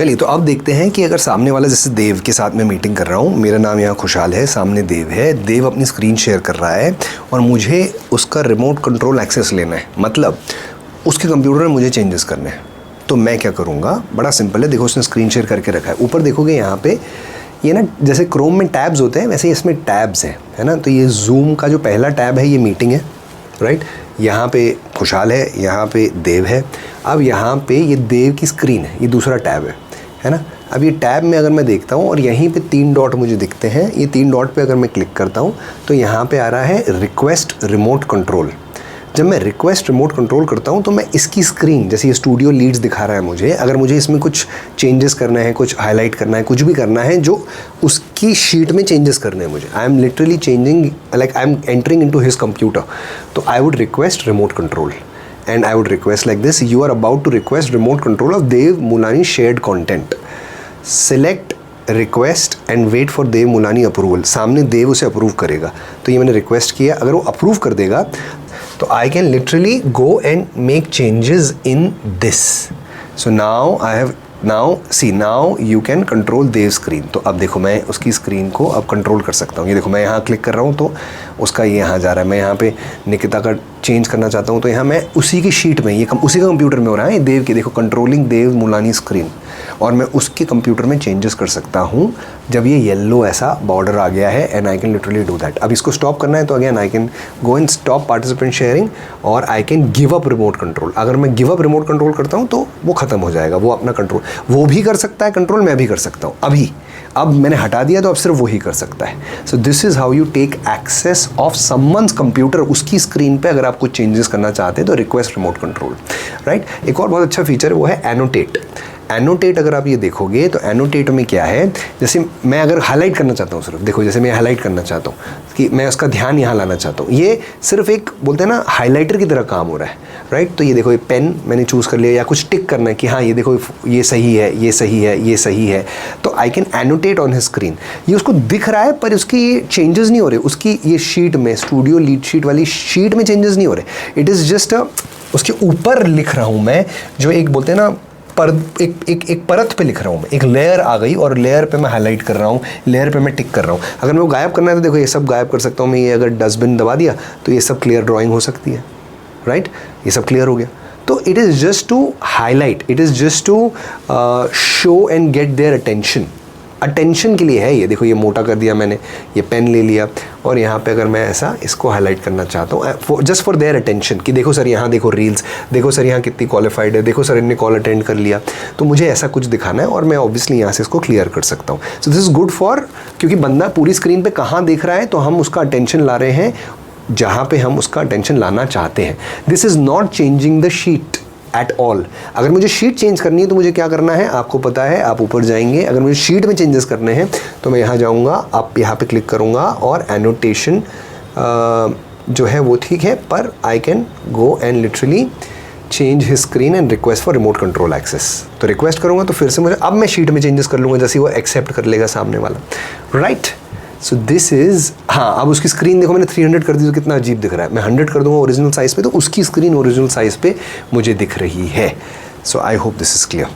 चलिए तो अब देखते हैं कि अगर सामने वाला, जैसे देव के साथ मैं मीटिंग कर रहा हूँ, मेरा नाम यहाँ खुशहाल है, सामने देव है, देव अपनी स्क्रीन शेयर कर रहा है और मुझे उसका रिमोट कंट्रोल एक्सेस लेना है, मतलब उसके कंप्यूटर में मुझे चेंजेस करने हैं। तो मैं क्या करूँगा, बड़ा सिंपल है, देखो उसने स्क्रीन शेयर करके रखा है। ऊपर देखोगे यहाँ पे ये ना, जैसे क्रोम में टैब्स होते हैं वैसे ही इसमें टैब्स हैं, है ना। तो ये जूम का जो पहला टैब है ये मीटिंग है, राइट। यहाँ पे खुशहाल है, यहाँ पे देव है। अब यहाँ पे ये देव की स्क्रीन है, ये दूसरा टैब है ना। अब ये टैब में अगर मैं देखता हूँ और यहीं पे 3 डॉट मुझे दिखते हैं, ये 3 डॉट पे अगर मैं क्लिक करता हूँ तो यहाँ पे आ रहा है रिक्वेस्ट रिमोट कंट्रोल। जब मैं रिक्वेस्ट रिमोट कंट्रोल करता हूँ तो मैं इसकी स्क्रीन, जैसे ये स्टूडियो लीड्स दिखा रहा है मुझे, अगर मुझे इसमें कुछ चेंजेस करना है, कुछ हाईलाइट करना है, कुछ भी करना है जो उसकी शीट में चेंजेस करने हैं मुझे, I am literally changing, like I am entering into his computer, तो I would request remote control and I would request like this: you are about to request remote control of Dev Mulani shared content. Select request and wait for Dev Mulani approval. सामने देव उसे approve करेगा, तो ये मैंने request किया, अगर वो approve कर देगा तो I can literally go and make changes in this. So now you can control Dev screen. तो अब देखो मैं उसकी स्क्रीन को अब कंट्रोल कर सकता हूँ। ये देखो मैं यहाँ क्लिक कर रहा हूँ तो उसका ये यहाँ जा रहा है। मैं यहाँ पे निकिता का चेंज करना चाहता हूँ तो यहाँ मैं उसी की शीट में, ये उसी का कंप्यूटर में हो रहा है, देव की, देखो कंट्रोलिंग देव मुलानी स्क्रीन, और मैं उसके कंप्यूटर में चेंजेस कर सकता हूँ जब ये येलो ऐसा बॉर्डर आ गया है, and I can literally do that. अब इसको स्टॉप करना है तो again I can go and stop participant sharing, और I can give up remote control. अगर मैं गिव अप रिमोट कंट्रोल करता हूँ तो वो ख़त्म हो जाएगा, वो अपना कंट्रोल वो भी कर सकता है, कंट्रोल मैं भी कर सकता हूँ। अब मैंने हटा दिया तो अब सिर्फ वही कर सकता है। So this is how you take access of someone's computer, उसकी स्क्रीन पे अगर आप कुछ चेंजेस करना चाहते हैं तो रिक्वेस्ट रिमोट कंट्रोल, राइट। एक और बहुत अच्छा फीचर है वो है एनोटेट। एनोटेट अगर आप ये देखोगे तो एनोटेट में क्या है, जैसे मैं अगर हाईलाइट करना चाहता हूँ, सिर्फ देखो जैसे मैं हाईलाइट करना चाहता हूँ कि मैं उसका ध्यान यहाँ लाना चाहता हूँ, ये सिर्फ एक बोलते हैं ना हाईलाइटर की तरह काम हो रहा है, राइट। तो ये देखो ये पेन मैंने चूज़ कर लिया, या कुछ टिक करना है कि हाँ ये देखो ये सही है, ये सही है, ये सही है, तो I can annotate on his screen. ये उसको दिख रहा है पर उसकी ये चेंजेस नहीं हो रहे, उसकी ये शीट में, स्टूडियो लीड शीट वाली शीट में चेंजेस नहीं हो रहे। इट इज़ जस्ट उसके ऊपर लिख रहा हूँ मैं, जो एक बोलते हैं ना एक परत पे लिख रहा हूँ मैं, एक लेयर आ गई और लेयर पे मैं हाईलाइट कर रहा हूँ, लेयर पे मैं टिक कर रहा हूँ। अगर मैं वो गायब करना है तो देखो ये सब गायब कर सकता हूँ मैं, ये अगर डस्टबिन दबा दिया तो ये सब क्लियर ड्राइंग हो सकती है, राइट। ये सब क्लियर हो गया। तो it is just to highlight, it is just to show and get their attention के लिए है ये। देखो ये मोटा कर दिया मैंने, ये पेन ले लिया, और यहाँ पे अगर मैं ऐसा इसको हाईलाइट करना चाहता हूँ जस्ट फॉर देयर अटेंशन कि देखो सर यहाँ देखो रील्स, देखो सर यहाँ कितनी क्वालिफाइड है, देखो सर इनने कॉल अटेंड कर लिया, तो मुझे ऐसा कुछ दिखाना है और मैं ऑब्वियसली यहाँ से इसको क्लियर कर सकता हूँ। सो दिस इज़ गुड फॉर, क्योंकि बंदा पूरी स्क्रीन पर कहाँ देख रहा है तो हम उसका अटेंशन ला रहे हैं जहाँ पे हम उसका अटेंशन लाना चाहते हैं। This is not changing the sheet at all. अगर मुझे शीट चेंज करनी है तो मुझे क्या करना है आपको पता है, आप ऊपर जाएंगे, अगर मुझे शीट में चेंजेस करने हैं तो मैं यहाँ जाऊँगा, आप यहाँ पे क्लिक करूँगा और एनोटेशन जो है वो ठीक है, पर I can go and literally change his screen and request for remote control access. तो रिक्वेस्ट करूँगा तो फिर से मुझे, अब मैं शीट में चेंजेस कर लूँगा जैसे वो एक्सेप्ट कर लेगा सामने वाला, राइट। सो दिस इज़, हाँ अब उसकी स्क्रीन देखो मैंने 300 कर दी तो कितना अजीब दिख रहा है। मैं 100 कर दूंगा ओरिजिनल साइज़ पे तो उसकी स्क्रीन ओरिजिनल साइज़ पे मुझे दिख रही है। So I hope this is clear.